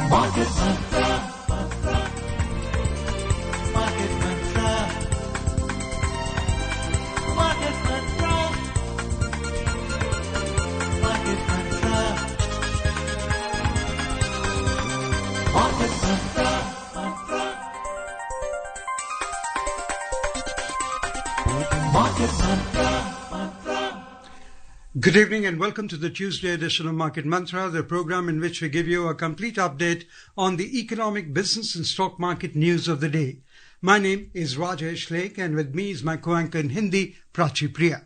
Market Mantra. Market Mantra. Market Mantra. Market Mantra. Market Mantra. Market Mantra. Good evening and welcome to the Tuesday edition of Market Mantra, the program in which we give you a complete update on the economic, business and stock market news of the day. My name is Rajesh Lake and with me is my co-anchor in Hindi, Prachi Priya.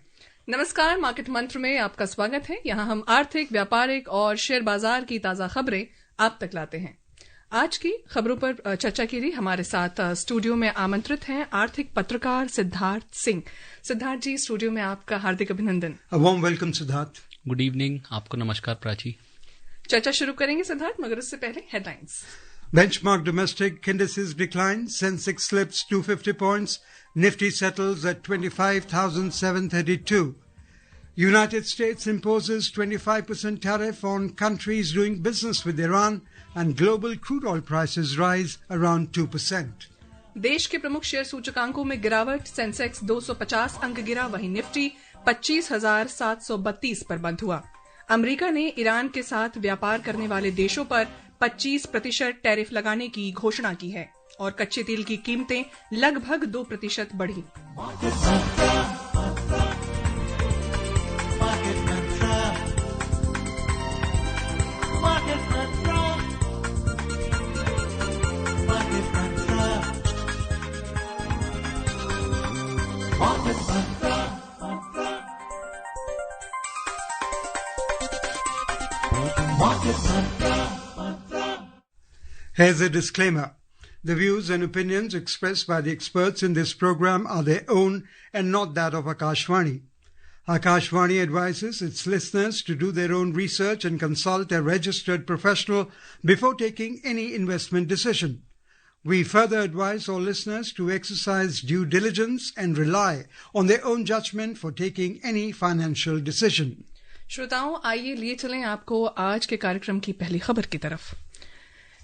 नमस्कार, market मंत्र में आपका स्वागत है। यहाँ हम आर्थिक, व्यापारिक और शेयर बाजार की ताजा खबरें आप तक लाते हैं। आज की खबरों पर चर्चा के लिए हमारे साथ स्टूडियो में आमंत्रित हैं आर्थिक पत्रकार सिद्धार्थ सिंह। सिद्धार्थ जी, स्टूडियो में आपका हार्दिक अभिनंदन। A warm welcome, Siddharth. Good evening, आपको नमस्कार प्राची। चर्चा शुरू करेंगे सिद्धार्थ, मगर उससे पहले headlines. Benchmark domestic indices decline, Sensex slips 250 points, Nifty settles at 25,732. United States imposes 25% tariff on countries doing business with Iran and global crude oil prices rise around 2%. देश के प्रमुख शेयर सूचकांकों में गिरावट, सेंसेक्स 250 अंक गिरा, वहीं निफ्टी 25,732 पर बंद हुआ। अमेरिका ने ईरान के साथ व्यापार करने वाले देशों पर 25% टैरिफ लगाने की घोषणा की है और कच्चे तेल की कीमतें लगभग 2% बढ़ी। Here's a disclaimer. The views and opinions expressed by the experts in this program are their own and not that of Akashvani. Akashvani advises its listeners to do their own research and consult a registered professional before taking any investment decision. We further advise all listeners to exercise due diligence and rely on their own judgment for taking any financial decision. श्रोताओं, आइए लिए चलें आपको आज के कार्यक्रम की पहली खबर की तरफ।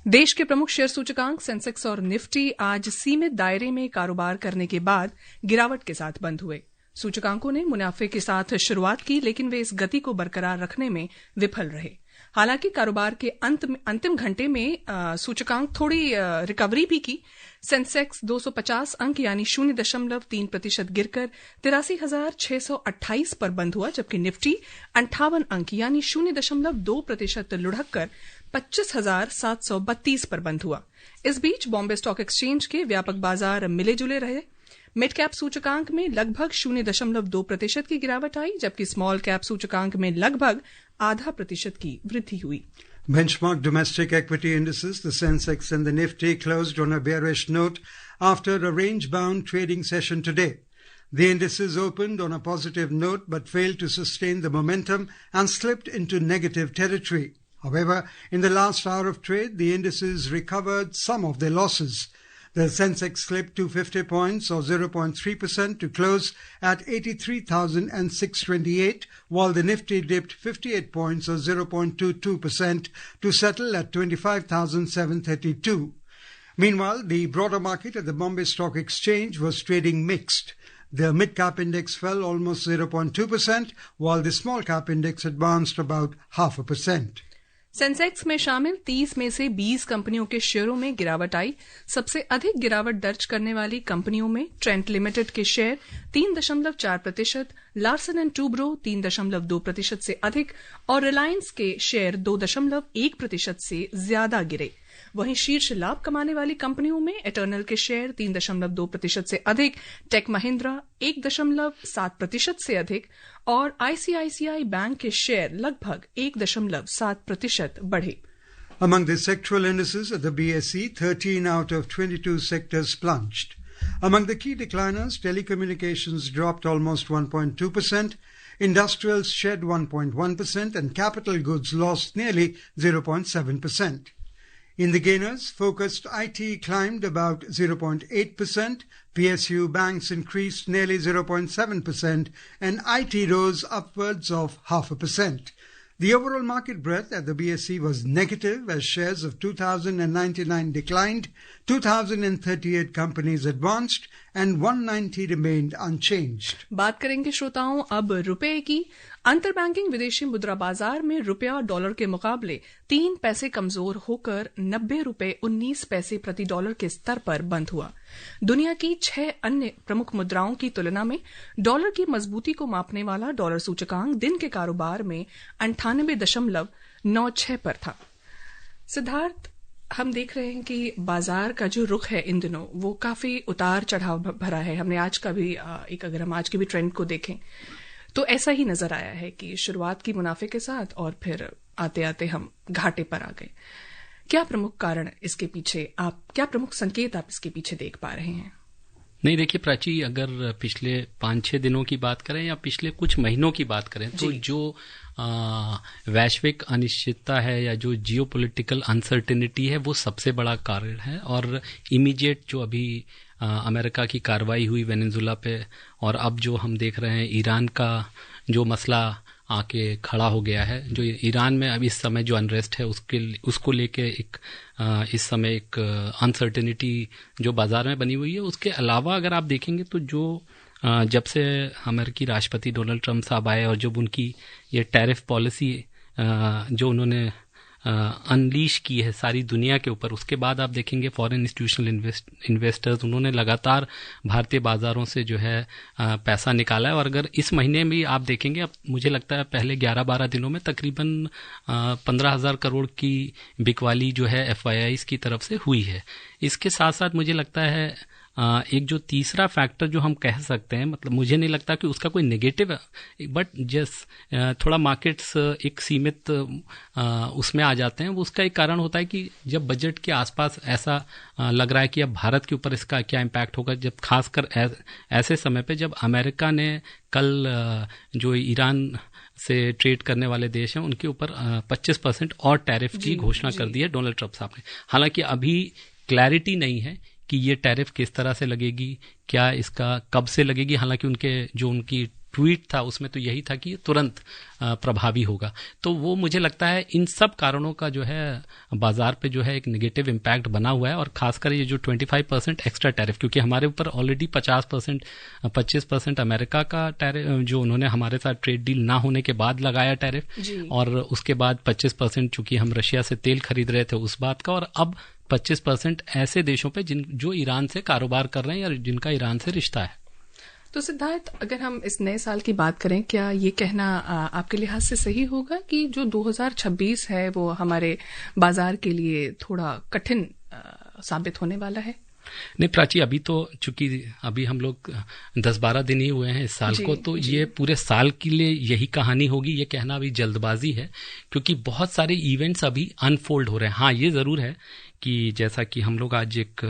देश के प्रमुख शेयर सूचकांक सेंसेक्स और निफ्टी आज सीमित दायरे में कारोबार करने के बाद गिरावट के साथ बंद हुए। सूचकांकों ने मुनाफे के साथ शुरुआत की, लेकिन वे इस गति को बरकरार रखने में विफल रहे। हालांकि कारोबार के अंतिम घंटे में सूचकांक थोड़ी रिकवरी भी की। सेंसेक्स 250 अंक यानी 0.3% गिरकर 83,628 पर बंद हुआ, जबकि निफ्टी 58 अंक यानी 0.2% लुढ़ककर 25,732 पर बंद हुआ। इस बीच बॉम्बे स्टॉक एक्सचेंज के व्यापक बाजार मिले जुले रहे। मिड कैप सूचकांक में लगभग 0.2% की गिरावट आई, जबकि स्मॉल कैप सूचकांक में लगभग 0.5% की वृद्धि हुई। Benchmark domestic equity indices, the Sensex and the Nifty, closed on a bearish note after a range-bound trading session today. The indices opened on a positive note but failed to sustain the momentum and slipped into negative territory. However, in the last hour of trade, the indices recovered some of their losses. The Sensex slipped 250 points or 0.3% to close at 83,628, while the Nifty dipped 58 points or 0.22% to settle at 25,732. Meanwhile, the broader market at the Bombay Stock Exchange was trading mixed. The mid-cap index fell almost 0.2%, while the small-cap index advanced about 0.5%. Sensex में शामिल 30 में से 20 कंपनियों के शेयरों में गिरावट आई। सबसे अधिक गिरावट दर्ज करने वाली कंपनियों में ट्रेंट लिमिटेड के शेयर 3.4%, लार्सन एंड टूब्रो 3.2% से अधिक और रिलायंस के शेयर 2.1% से ज्यादा गिरे। वहीं शीर्ष लाभ कमाने वाली कंपनियों में एटर्नल के शेयर 3.2% से अधिक, टेक महिंद्रा 1.7% से अधिक और आईसीआईसीआई बैंक के शेयर लगभग 1.7% बढ़े। Among the sectoral indices at the BSE, 13 out of 22 sectors plunged. Among the key decliners, telecommunications dropped almost 1.2%, industrials shed 1.1%, and capital goods lost nearly 0.7%. In the gainers, focused IT climbed about 0.8%, PSU banks increased nearly 0.7%, and IT rose upwards of 0.5%. The overall market breadth at the BSE was negative as shares of 2,099 declined, 2,038 companies advanced and 190 remained unchanged. बात करेंगे श्रोताओं अब रुपए की। अंतरबैंकिंग विदेशी मुद्रा बाजार में रुपया डॉलर के मुकाबले 3 पैसे कमजोर होकर 90 रुपए 19 पैसे प्रति डॉलर के स्तर पर बंद हुआ। दुनिया की 6 अन्य प्रमुख मुद्राओं की तुलना में डॉलर की मजबूती को मापने वाला डॉलर सूचकांक दिन के कारोबार में 98.96 पर था। सिद्धार्थ, हम देख रहे हैं कि बाजार का जो रुख है इन दिनों वो काफी उतार चढ़ाव भरा है। हमने आज का भी अगर हम आज के भी ट्रेंड को देखें तो ऐसा ही नजर आया है कि शुरुआत की मुनाफे के साथ और फिर आते आते हम घाटे पर आ गए। क्या प्रमुख कारण इसके पीछे क्या प्रमुख संकेत आप इसके पीछे देख पा रहे हैं? नहीं, देखिए प्राची, अगर पिछले 5-6 दिनों की बात करें या पिछले कुछ महीनों की बात करें तो जो वैश्विक अनिश्चितता है या जो जियोपॉलिटिकल अनसर्टेनिटी है वो सबसे बड़ा कारण है। और इमीडिएट जो अभी अमेरिका की कार्रवाई हुई वेनेजुला पे और अब जो हम देख रहे हैं ईरान का जो मसला आके खड़ा हो गया है, जो ईरान में अब इस समय जो अनरेस्ट है उसको लेके इस समय एक अनसर्टेनिटी जो बाजार में बनी हुई है। उसके अलावा अगर आप देखेंगे तो जो जब से अमेरिकी राष्ट्रपति डोनाल्ड ट्रंप साहब आए और जब उनकी ये टैरिफ पॉलिसी जो उन्होंने अनलीश की है सारी दुनिया के ऊपर, उसके बाद आप देखेंगे फॉरेन इंस्टीट्यूशनल इन्वेस्टर्स उन्होंने लगातार भारतीय बाजारों से जो है पैसा निकाला है। और अगर इस महीने में आप देखेंगे, अब मुझे लगता है पहले 11-12 दिनों में तकरीबन 15,000 करोड़ की बिकवाली जो है FIIs की तरफ से हुई है। इसके साथ साथ मुझे लगता है एक जो तीसरा फैक्टर जो हम कह सकते हैं, मतलब मुझे नहीं लगता कि उसका कोई नेगेटिव है, बट जस्ट थोड़ा मार्केट्स एक सीमित उसमें आ जाते हैं। वो उसका एक कारण होता है कि जब बजट के आसपास ऐसा लग रहा है कि अब भारत के ऊपर इसका क्या इम्पैक्ट होगा, जब खासकर ऐसे समय पे जब अमेरिका ने कल जो ईरान से ट्रेड करने वाले देश हैं उनके ऊपर 25% और टैरिफ की घोषणा कर दी है डोनाल्ड ट्रंप साहब ने। हालांकि अभी क्लैरिटी नहीं है कि ये टैरिफ किस तरह से लगेगी, क्या इसका कब से लगेगी। हालांकि उनकी ट्वीट था उसमें तो यही था कि ये तुरंत प्रभावी होगा। तो वो मुझे लगता है इन सब कारणों का जो है बाजार पे जो है एक नेगेटिव इम्पैक्ट बना हुआ है। और खासकर ये जो 25% एक्स्ट्रा टैरिफ, क्योंकि हमारे ऊपर ऑलरेडी 25% अमेरिका का टैरिफ जो उन्होंने हमारे साथ ट्रेड डील ना होने के बाद लगाया टैरिफ, और उसके बाद 25% चूंकि हम रशिया से तेल खरीद रहे थे उस बात का, और अब 25% ऐसे देशों पे जो ईरान से कारोबार कर रहे हैं या जिनका ईरान से रिश्ता है। तो सिद्धार्थ, अगर हम इस नए साल की बात करें, क्या ये कहना आपके लिहाज से सही होगा कि जो 2026 है वो हमारे बाजार के लिए थोड़ा कठिन साबित होने वाला है? नहीं प्राची, अभी तो चूंकि अभी हम लोग 10-12 दिन ही हुए हैं इस साल को, तो ये पूरे साल के लिए यही कहानी होगी ये कहना अभी जल्दबाजी है, क्योंकि बहुत सारे इवेंट्स अभी अनफोल्ड हो रहे हैं। हाँ, ये जरूर है कि जैसा कि हम लोग आज एक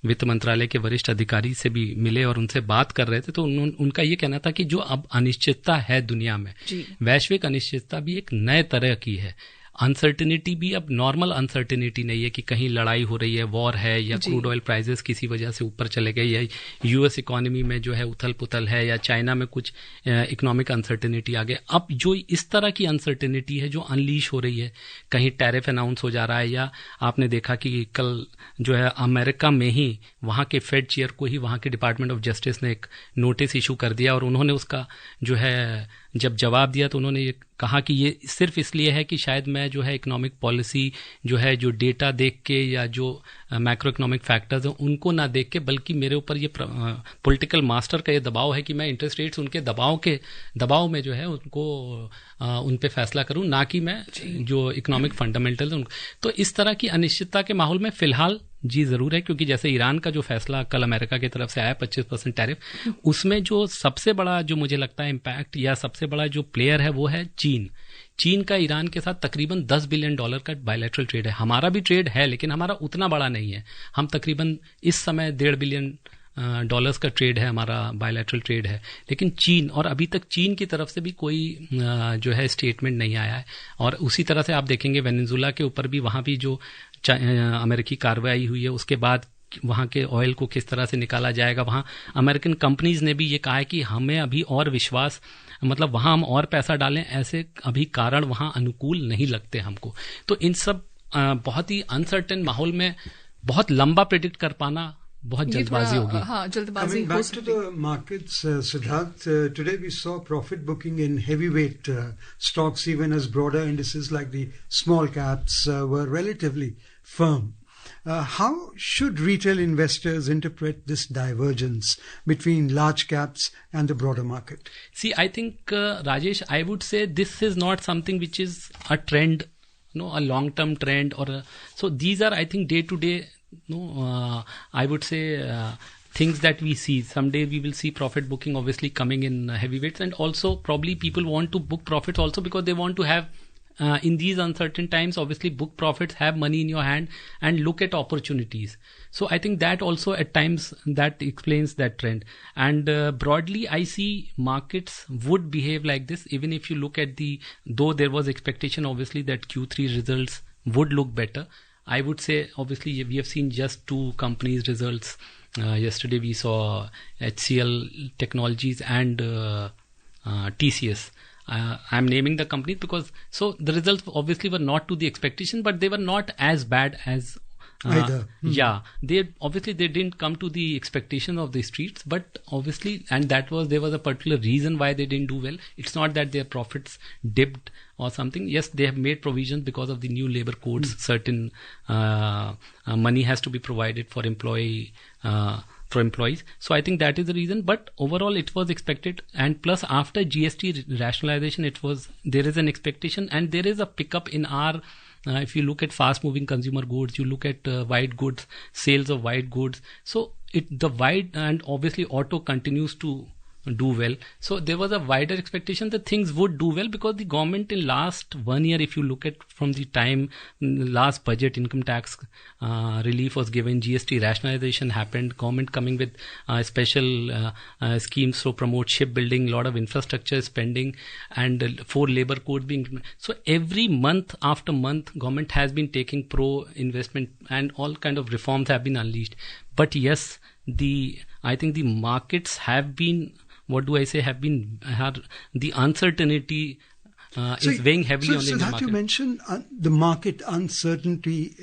वित्त मंत्रालय के वरिष्ठ अधिकारी से भी मिले और उनसे बात कर रहे थे, तो उनका ये कहना था कि जो अब अनिश्चितता है दुनिया में, वैश्विक अनिश्चितता भी एक नए तरह की है। अनसर्टेनिटी भी अब नॉर्मल अनसर्टेनिटी नहीं है कि कहीं लड़ाई हो रही है, वॉर है, या क्रूड ऑयल प्राइसेस किसी वजह से ऊपर चले गए, या यूएस इकोनॉमी में जो है उथल पुथल है, या चाइना में कुछ इकोनॉमिक अनसर्टेनिटी आ गए। अब जो इस तरह की अनसर्टेनिटी है जो अनलीश हो रही है, कहीं टैरिफ अनाउंस हो जा रहा है, या आपने देखा कि कल जो है अमेरिका में ही वहां के फेड चेयर को ही वहां के डिपार्टमेंट ऑफ जस्टिस ने एक नोटिस इशू कर दिया, और उन्होंने उसका जो है जब जवाब दिया तो उन्होंने ये कहा कि ये सिर्फ इसलिए है कि शायद मैं जो है इकोनॉमिक पॉलिसी जो है जो डेटा देख के या जो मैक्रो इकोनॉमिक फैक्टर्स हैं उनको ना देख के, बल्कि मेरे ऊपर ये पॉलिटिकल मास्टर का ये दबाव है कि मैं इंटरेस्ट रेट्स उनके दबाव में जो है उनको उन पे फैसला करूं, ना कि मैं जो इकोनॉमिक फंडामेंटल। तो इस तरह की अनिश्चितता के माहौल में फिलहाल जी जरूर है, क्योंकि जैसे ईरान का जो फैसला कल अमेरिका की तरफ से आया 25% टैरिफ, उसमें जो सबसे बड़ा जो मुझे लगता है इम्पैक्ट या सबसे बड़ा जो प्लेयर है वो है चीन का ईरान के साथ तकरीबन $10 बिलियन का बायलैटरल ट्रेड है। हमारा भी ट्रेड है लेकिन हमारा उतना बड़ा नहीं है। हम तकरीबन इस समय $1.5 बिलियन का ट्रेड है, हमारा बायलैटरल ट्रेड है। लेकिन चीन, और अभी तक चीन की तरफ से भी कोई जो है स्टेटमेंट नहीं आया है। और उसी तरह से आप देखेंगे वेनेजुला के ऊपर भी, वहां भी जो अमेरिकी कार्रवाई हुई है उसके बाद वहां के ऑयल को किस तरह से निकाला जाएगा, वहां अमेरिकन कंपनीज ने भी ये कहा है कि हमें अभी और विश्वास मतलब वहां हम और पैसा डालें, ऐसे अभी कारण वहां अनुकूल नहीं लगते हमको। तो इन सब बहुत ही अनसर्टेन माहौल में बहुत लंबा प्रेडिक्ट कर पाना बहुत जल्दबाजी होगी। हाँ, जल्दबाजी Coming हो back to सकती है। the markets, Siddharth, today we saw profit booking in heavyweight stocks, even as broader indices like the small caps were relatively firm. How should retail investors interpret this divergence between large caps and the broader market? See, I think, Rajesh, I would say this is not something which is a trend, a long-term trend, so these are, I think, day-to-day, I would say, things that we see. Someday we will see profit booking obviously coming in heavyweights, and also probably people want to book profits also because they want to have, in these uncertain times, obviously book profits, have money in your hand and look at opportunities. So I think that also at times that explains that trend. And broadly, I see markets would behave like this, even if you look at though there was expectation obviously that Q3 results would look better. I would say, obviously, we have seen just two companies' results. Yesterday we saw HCL Technologies and TCS. I'm naming the companies because the results obviously were not to the expectation, but they were not as bad as either. Yeah, they didn't come to the expectation of the streets, but obviously, and there was a particular reason why they didn't do well. It's not that their profits dipped or something. Yes, they have made provisions because of the new labor codes. Certain money has to be provided for employees. So I think that is the reason, but overall it was expected, and plus after GST rationalization there is an expectation, and there is a pickup in our if you look at fast moving consumer goods, you look at white goods, sales of white goods, so the white, and obviously auto continues to do well. So there was a wider expectation that things would do well because the government in last 1 year, if you look at from the time last budget, income tax relief was given, GST rationalization happened, government coming with special schemes to promote shipbuilding, lot of infrastructure spending, and 4 labor codes being implemented. So every month after month, government has been taking pro investment and all kind of reforms have been unleashed. But yes, I think the markets have been, the uncertainty is weighing heavily on the Indian market. You mentioned the market uncertainty,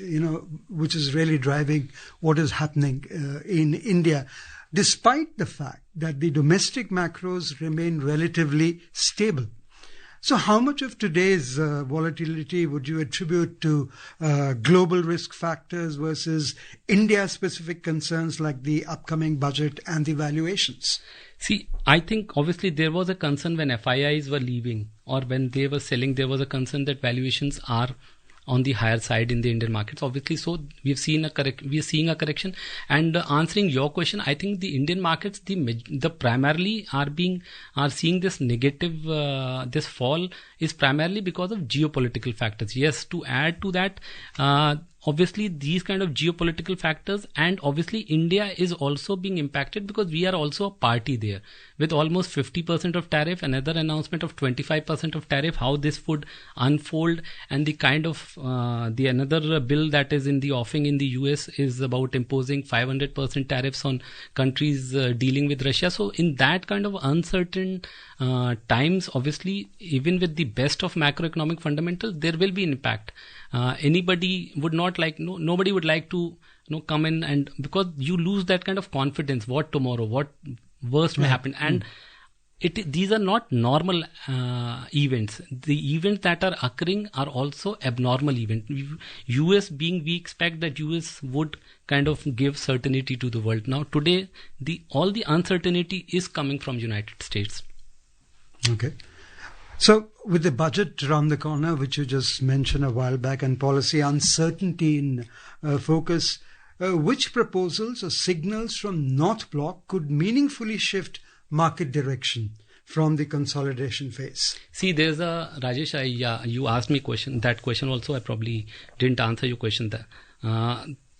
which is really driving what is happening in India, despite the fact that the domestic macros remain relatively stable. So how much of today's volatility would you attribute to global risk factors versus India-specific concerns like the upcoming budget and the valuations? See, I think obviously there was a concern when FIIs were leaving or when they were selling, there was a concern that valuations are on the higher side in the Indian markets. Obviously, so we are seeing a correction. And answering your question, I think the Indian markets, the primarily are seeing this negative, this fall is primarily because of geopolitical factors. Yes, to add to that, obviously these kind of geopolitical factors, and obviously India is also being impacted because we are also a party there with almost 50% of tariff, another announcement of 25% of tariff, how this would unfold, and the kind of the another bill that is in the offing in the US is about imposing 500% tariffs on countries dealing with Russia. So in that kind of uncertain times, obviously even with the best of macroeconomic fundamentals, there will be an impact. Nobody would like to come in, and because you lose that kind of confidence, what tomorrow, what worst may happen, and these are not normal events. The events that are occurring are also abnormal events. US being, we expect that US would kind of give certainty to the world. Now today, all the uncertainty is coming from United States. Okay. So, with the budget around the corner, which you just mentioned a while back, and policy uncertainty in focus, which proposals or signals from North Bloc could meaningfully shift market direction from the consolidation phase? See, there's Rajesh, you asked me that question also. I probably didn't answer your question there.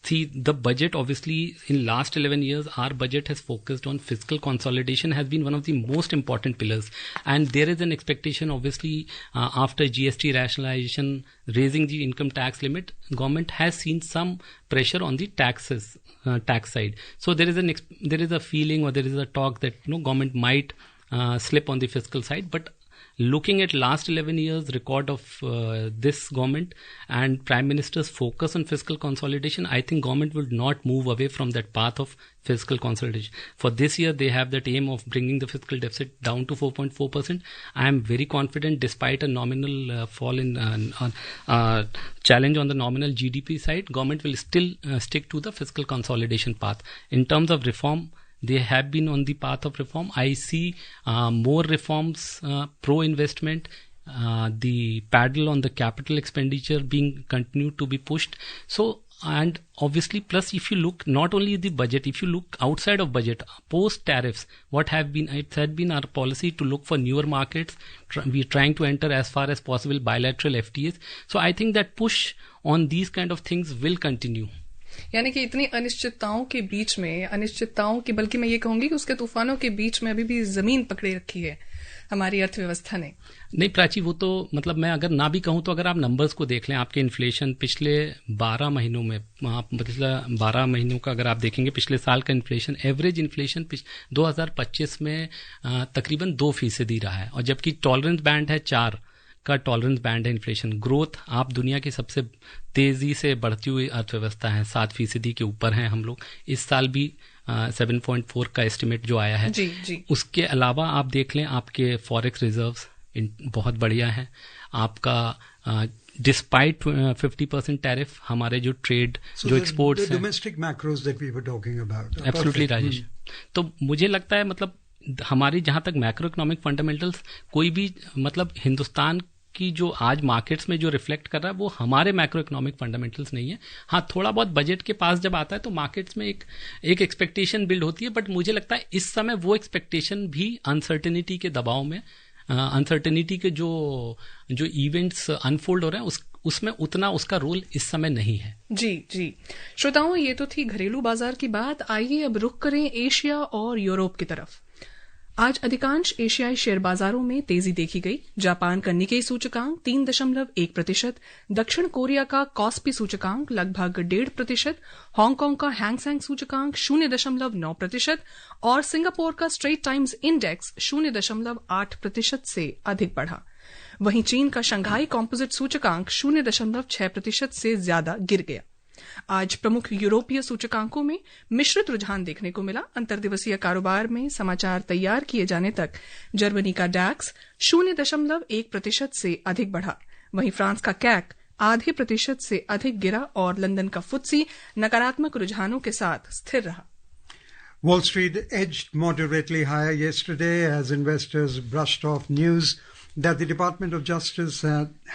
See, the budget, obviously, in last 11 years, our budget has focused on fiscal consolidation, has been one of the most important pillars. And there is an expectation, obviously, after GST rationalization, raising the income tax limit, government has seen some pressure on the tax side. So there is a feeling, or there is a talk that government might slip on the fiscal side. But looking at last 11 years record of this government and Prime Minister's focus on fiscal consolidation, I think government would not move away from that path of fiscal consolidation. For this year, they have that aim of bringing the fiscal deficit down to 4.4%. I am very confident, despite a nominal fall in challenge on the nominal GDP side, government will still stick to the fiscal consolidation path. In terms of reform, they have been on the path of reform. I see more reforms, pro-investment, the paddle on the capital expenditure being continued to be pushed. So, and obviously, plus if you look not only at the budget, if you look outside of budget, post tariffs, what have been, it had been our policy to look for newer markets. We are trying to enter as far as possible bilateral FTAs. So I think that push on these kind of things will continue. यानी कि इतनी अनिश्चितताओं के बीच में, अनिश्चितताओं की, बल्कि मैं ये कहूंगी कि उसके तूफानों के बीच में अभी भी जमीन पकड़े रखी है हमारी अर्थव्यवस्था ने. नहीं प्राची, वो तो मतलब मैं अगर ना भी कहूं तो अगर आप नंबर्स को देख लें, आपके इन्फ्लेशन पिछले 12 महीनों में, आप मतलब 12 महीनों का अगर आप देखेंगे, पिछले साल का इन्फ्लेशन, एवरेज इन्फ्लेशन 2025 में तकरीबन 2% रहा है, और जबकि टॉलरेंस बैंड है 4 का टॉलरेंस बैंड है इन्फ्लेशन. ग्रोथ, आप दुनिया की सबसे तेजी से बढ़ती हुई अर्थव्यवस्था है, 7% के ऊपर हैं हम लोग. इस साल भी 7.4 का एस्टिमेट जो आया है. जी. उसके अलावा आप देख लें, आपके फॉरेक्स रिजर्व्स बहुत बढ़िया है. आपका डिस्पाइट 50% टैरिफ, हमारे जो ट्रेड, जो एक्सपोर्ट्स हैं, domestic macros that we were talking about, absolutely Rajesh. तो मुझे लगता है मतलब हमारी जहां तक मैक्रो इकोनॉमिक फंडामेंटल्स, कोई भी मतलब हिंदुस्तान की जो आज मार्केट्स में जो रिफ्लेक्ट कर रहा है वो हमारे मैक्रो इकोनॉमिक फंडामेंटल्स नहीं है. हाँ, थोड़ा बहुत बजट के पास जब आता है तो मार्केट्स में एक एक्सपेक्टेशन बिल्ड होती है, बट मुझे लगता है इस समय वो एक्सपेक्टेशन भी अनसर्टेनिटी के दबाव में, अनसर्टेनिटी के जो इवेंट्स अनफोल्ड हो रहे हैं उसमें उतना उसका रोल इस समय नहीं है. जी. श्रोताओं, ये तो थी घरेलू बाजार की बात. आइए अब रुख करें एशिया और यूरोप की तरफ. आज अधिकांश एशियाई शेयर बाजारों में तेजी देखी गई. जापान का निकेई सूचकांक 3.1%, दक्षिण कोरिया का कॉस्पी सूचकांक लगभग 1.5%, हांगकांग का हैंगसेंग सूचकांक 0.9% और सिंगापुर का स्ट्रेट टाइम्स इंडेक्स 0.8% से अधिक बढ़ा. वहीं चीन का शंघाई कॉम्पोजिट सूचकांक 0.6% से ज्यादा गिर गया. आज प्रमुख यूरोपीय सूचकांकों में मिश्रित रुझान देखने को मिला. अंतर्दिवसीय कारोबार में समाचार तैयार किए जाने तक जर्मनी का डैक्स 0.1% से अधिक बढ़ा. वहीं फ्रांस का कैक 0.5% से अधिक गिरा और लंदन का फुत्सी नकारात्मक रुझानों के साथ स्थिर रहा. Wall Street edged moderately higher yesterday as investors brushed off news that the Department of Justice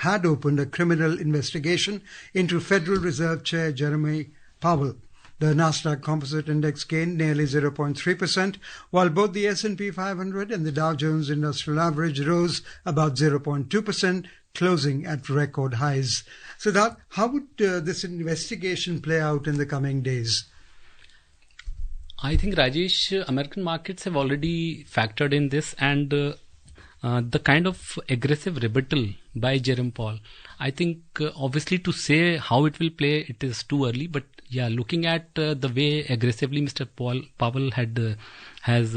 had opened a criminal investigation into Federal Reserve Chair Jerome Powell. The Nasdaq Composite Index gained nearly 0.3%, while both the S&P 500 and the Dow Jones Industrial Average rose about 0.2%, closing at record highs. So, how would this investigation play out in the coming days? I think, Rajesh, American markets have already factored in this, and the kind of aggressive rebuttal by Jerome Powell, I think obviously to say how it will play, it is too early. But yeah, looking at the way aggressively Mr. Powell has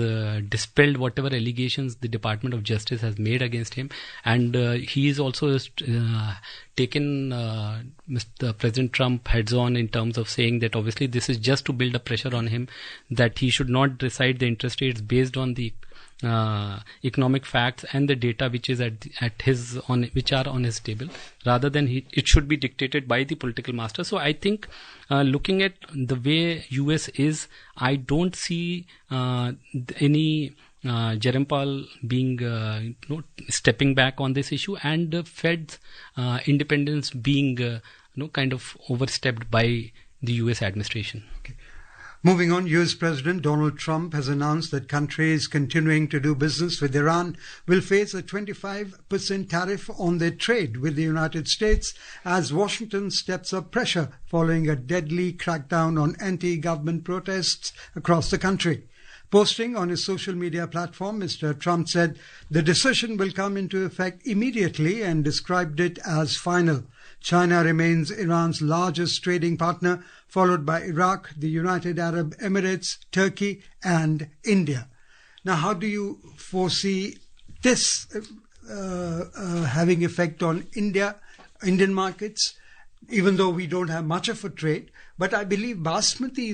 dispelled whatever allegations the Department of Justice has made against him, and he is also taken Mr. President Trump heads on in terms of saying that obviously this is just to build a pressure on him, that he should not decide the interest rates based on the economic facts and the data which is which are on his table, rather than it should be dictated by the political master. So I think looking at the way US is, I don't see any Jerome Powell being stepping back on this issue, and Fed's independence being kind of overstepped by the US administration. Okay. Moving on, US President Donald Trump has announced that countries continuing to do business with Iran will face a 25% tariff on their trade with the United States as Washington steps up pressure following a deadly crackdown on anti-government protests across the country. Posting on his social media platform, Mr. Trump said the decision will come into effect immediately and described it as final. China remains Iran's largest trading partner, followed by Iraq, the United Arab Emirates, Turkey, and India. Now, how do you foresee this having effect on Indian markets? Even though we don't have much of a trade, but I believe basmati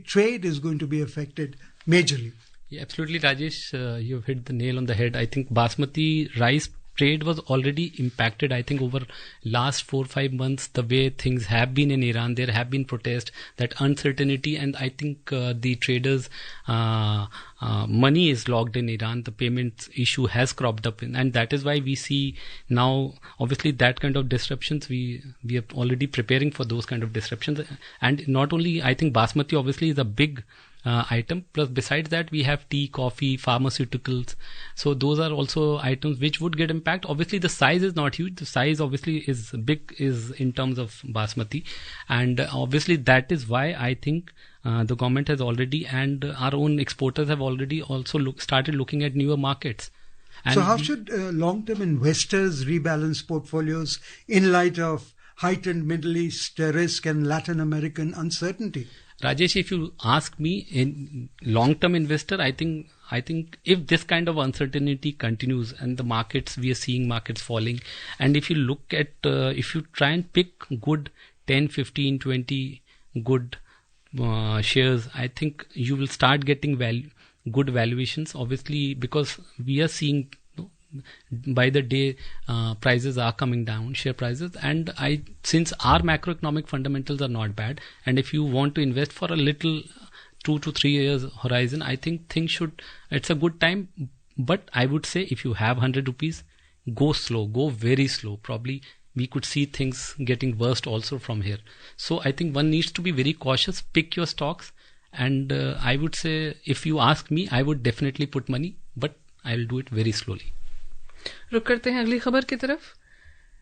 trade is going to be affected majorly. Yeah, absolutely, Rajesh. You've hit the nail on the head. I think basmati rice trade was already impacted. I think over last 4-5 months, the way things have been in Iran, there have been protests, that uncertainty, and I think the traders' money is locked in Iran. The payments issue has cropped up, and that is why we see now, obviously, that kind of disruptions. We are already preparing for those kind of disruptions, and not only, I think basmati obviously is a big item. Plus, besides that, we have tea, coffee, pharmaceuticals. So those are also items which would get impact. Obviously, the size is not huge. The size obviously is big, is in terms of basmati, and obviously that is why I think the government has already, and our own exporters have already also started looking at newer markets. And so, how should long-term investors rebalance portfolios in light of heightened Middle East risk and Latin American uncertainty? Rajesh, if you ask me, in long-term investor, I think if this kind of uncertainty continues and the markets, we are seeing markets falling, and if you look at, if you try and pick good 10, 15, 20 good shares, I think you will start getting good valuations, obviously, because we are seeing by the day prices are coming down, share prices, and since our macroeconomic fundamentals are not bad, and if you want to invest for a little 2 to 3 years horizon, I think it's a good time. But I would say, if you have 100 rupees, go slow, go very slow. Probably we could see things getting worse also from here. So I think one needs to be very cautious, pick your stocks, and I would say, if you ask me, I would definitely put money, but I will do it very slowly. रुक करते हैं अगली खबर की तरफ।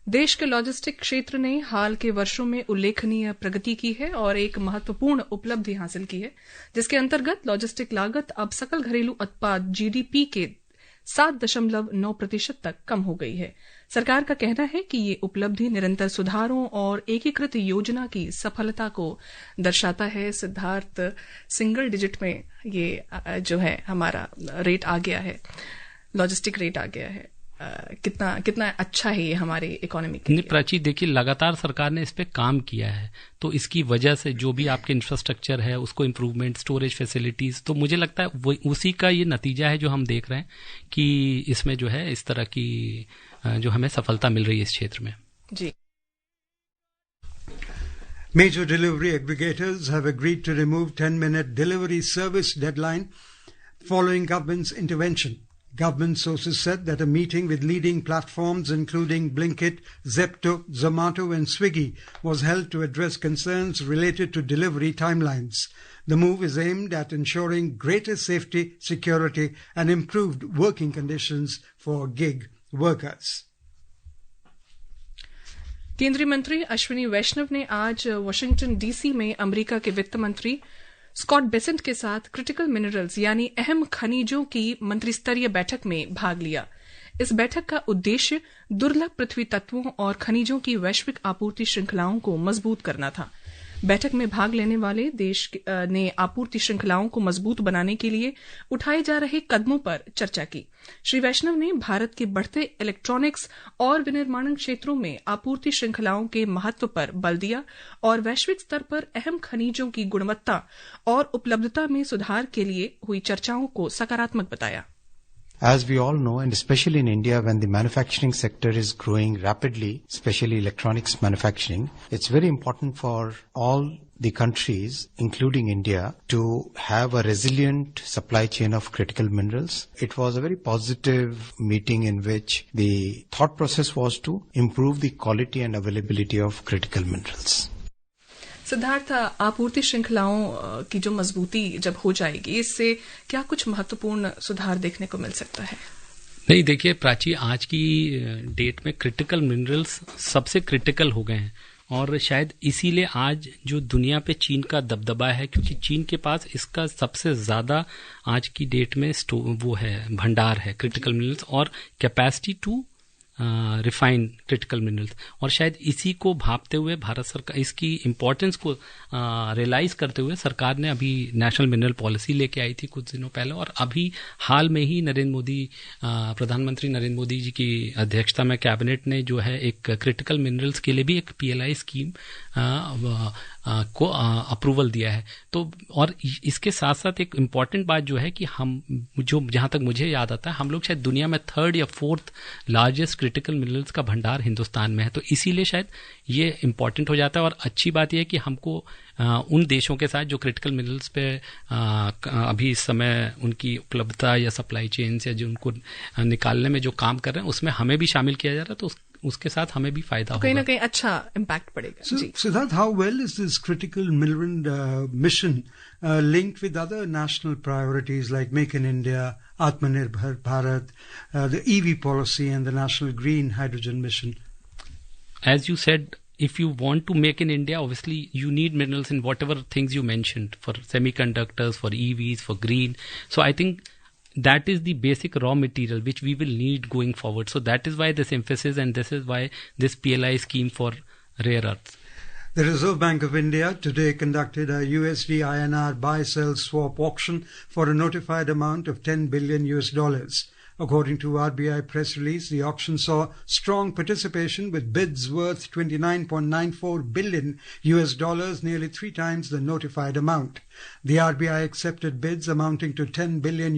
देश के logistic क्षेत्र ने हाल के वर्षों में उल्लेखनीय प्रगति की है और एक महत्वपूर्ण उपलब्धि हासिल की है, जिसके अंतर्गत लॉजिस्टिक लागत अब सकल घरेलू उत्पाद जीडीपी के 7.9% तक कम हो गई है। सरकार का कहना है कि ये उपलब्धि निरंतर सुधारों और एकीकृत योजना की सफलता को दर्शाता है। सिद्धार्थ, सिंगल डिजिट में ये जो है हमारा रेट आ गया है, लॉजिस्टिक रेट आ गया है। कितना अच्छा है ये हमारी इकोनॉमी के लिए। प्राची, देखिए, लगातार सरकार ने इस पे काम किया है, तो इसकी वजह से जो भी आपके इंफ्रास्ट्रक्चर है उसको इम्प्रूवमेंट, स्टोरेज फैसिलिटीज, तो मुझे लगता है वो उसी का ये नतीजा है जो हम देख रहे हैं कि इसमें जो है इस तरह की जो हमें सफलता मिल रही है इस क्षेत्र में। जी। Major delivery aggregators have agreed to remove 10-minute delivery service deadline following government's intervention. Government sources said that a meeting with leading platforms including Blinkit, Zepto, Zomato and Swiggy was held to address concerns related to delivery timelines. The move is aimed at ensuring greater safety, security and improved working conditions for gig workers. केंद्रीय मंत्री अश्विनी वैष्णव ने आज Washington DC में America के वित्त मंत्री Scott Bessent के साथ क्रिटिकल मिनरल्स यानी अहम खनिजों की मंत्रिस्तरीय बैठक में भाग लिया। इस बैठक का उद्देश्य दुर्लभ पृथ्वी तत्वों और खनिजों की वैश्विक आपूर्ति श्रृंखलाओं को मजबूत करना था। बैठक में भाग लेने वाले देश ने आपूर्ति श्रृंखलाओं को मजबूत बनाने के लिए उठाए जा रहे कदमों पर चर्चा की। श्री वैष्णव ने भारत के बढ़ते इलेक्ट्रॉनिक्स और विनिर्माण क्षेत्रों में आपूर्ति श्रृंखलाओं के महत्व पर बल दिया और वैश्विक स्तर पर अहम खनिजों की गुणवत्ता और उपलब्धता में सुधार के लिए हुई चर्चाओं को सकारात्मक बताया। As we all know, and especially in India, when the manufacturing sector is growing rapidly, especially electronics manufacturing, it's very important for all the countries, including India, to have a resilient supply chain of critical minerals. It was a very positive meeting in which the thought process was to improve the quality and availability of critical minerals. Siddharth, आपूर्ति श्रृंखलाओं की जो मजबूती जब हो जाएगी, इससे क्या कुछ महत्वपूर्ण सुधार देखने को मिल सकता है? नहीं, देखिए प्राची, आज की डेट में क्रिटिकल मिनरल्स सबसे क्रिटिकल हो गए हैं और शायद इसीलिए आज जो दुनिया पे चीन का दबदबा है, क्योंकि चीन के पास इसका सबसे ज्यादा आज की डेट में वो है, भंडार है क्रिटिकल मिनरल्स और capacity to refine critical minerals, और शायद इसी को भापते हुए भारत सरकार, इसकी इम्पोर्टेंस को रियलाइज करते हुए सरकार ने अभी नेशनल मिनरल पॉलिसी लेके आई थी कुछ दिनों पहले, और अभी हाल में ही प्रधानमंत्री नरेंद्र मोदी जी की अध्यक्षता में कैबिनेट ने जो है एक क्रिटिकल मिनरल्स के लिए भी एक PLI स्कीम को अप्रूवल दिया है। तो और इसके साथ साथ एक इम्पॉर्टेंट बात जो है कि हम, जो जहां तक मुझे याद आता है, हम लोग शायद दुनिया में 3rd या 4th लार्जेस्ट क्रिटिकल मिनरल्स का भंडार हिंदुस्तान में है। तो इसीलिए शायद ये इम्पॉर्टेंट हो जाता है। और अच्छी बात यह है कि हमको उन देशों के साथ जो क्रिटिकल मिनरल्स पे अभी इस समय उनकी उपलब्धता या सप्लाई चेन्स या जो उनको निकालने में जो काम कर रहे हैं उसमें हमें भी शामिल किया जा रहा है, तो उसके साथ हमें भी फायदा होगा, कहीं ना कहीं अच्छा इम्पैक्ट पड़ेगा। So, Siddharth, how well is this critical mineral mission linked with other national priorities like Make in India, Atmanirbhar Bharat, the EV policy and the National Green Hydrogen Mission? As you said, if you want to make in India, obviously you need minerals in whatever things you mentioned, for semiconductors, for EVs, for green. So I think that is the basic raw material which we will need going forward. So that is why this emphasis, and this is why this PLI scheme for rare earths. The Reserve Bank of India today conducted a USD INR buy-sell swap auction for a notified amount of $10 billion. According to RBI press release, the auction saw strong participation with bids worth $29.94 billion, nearly 3 times the notified amount. The RBI accepted bids amounting to $10 billion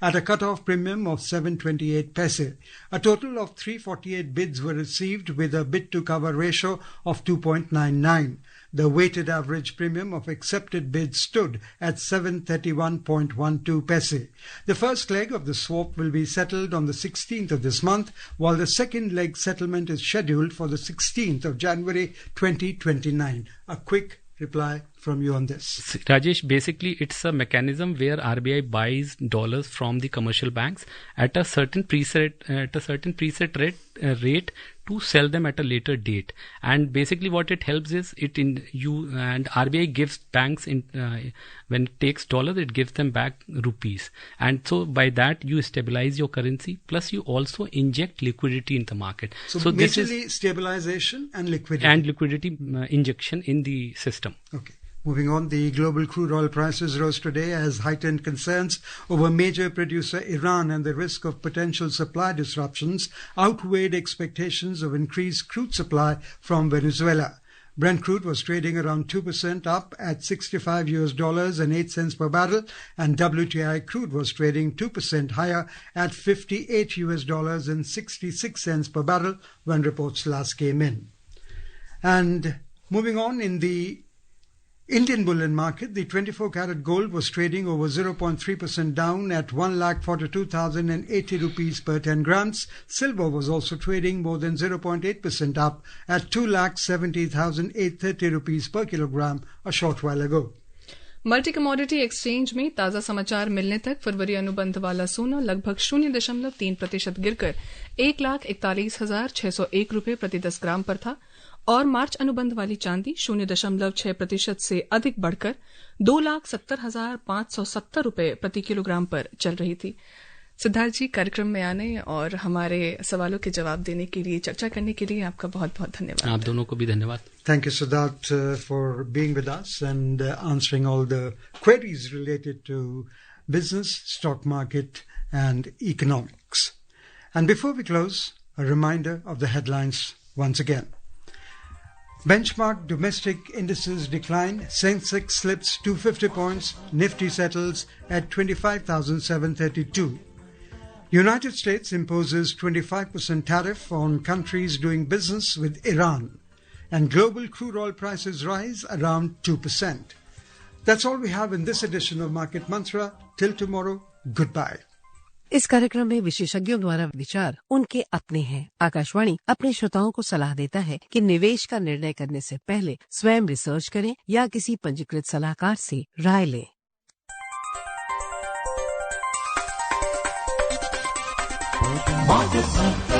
at a cut-off premium of 728 paise. A total of 348 bids were received with a bid-to-cover ratio of 2.99. The weighted average premium of accepted bids stood at 731.12 paise. The first leg of the swap will be settled on the 16th of this month, while the second leg settlement is scheduled for the 16th of January 2029. A quick reply from you on this. Rajesh, basically it's a mechanism where RBI buys dollars from the commercial banks at a certain preset rate to sell them at a later date. And basically what it helps is and RBI gives banks when it takes dollars, it gives them back rupees. And so by that you stabilize your currency, plus you also inject liquidity in the market. So this is stabilization and liquidity. And liquidity injection in the system. Okay. Moving on, the global crude oil prices rose today as heightened concerns over major producer Iran and the risk of potential supply disruptions outweighed expectations of increased crude supply from Venezuela. Brent crude was trading around 2% up at $65.08 per barrel, and WTI crude was trading 2% higher at $58.66 per barrel when reports last came in. And moving on, in the Indian bullion market, the 24-karat gold was trading over 0.3% down at 1,42,080 rupees per 10 grams. Silver was also trading more than 0.8% up at 2,70,830 rupees per kilogram a short while ago. Multi commodity exchange में ताजा समाचार मिलने तक फरवरी अनुबंध वाला सोना लगभग 0.3% गिरकर 1,41,601 रुपये प्रति 10 ग्राम पर था, और मार्च अनुबंध वाली चांदी 0.6% से अधिक बढ़कर 2,70,570 रुपये प्रति किलोग्राम पर चल रही थी। सिद्धार्थ जी, कार्यक्रम में आने और हमारे सवालों के जवाब देने के लिए, चर्चा करने के लिए आपका बहुत बहुत धन्यवाद। आप दोनों को भी धन्यवाद। Thank you, Siddharth, for being with us and answering all the queries related to business, stock market and economics. And before we close, a reminder of the headlines once again. Benchmark domestic indices decline. Sensex slips 250 points. Nifty settles at 25,732. United States imposes 25% tariff on countries doing business with Iran. And global crude oil prices rise around 2%. That's all we have in this edition of Market Mantra. Till tomorrow, goodbye. इस कार्यक्रम में विशेषज्ञों द्वारा विचार उनके अपने हैं। आकाशवाणी अपने श्रोताओं को सलाह देता है कि निवेश का निर्णय करने से पहले स्वयं रिसर्च करें या किसी पंजीकृत सलाहकार से राय लें। Market Mantra.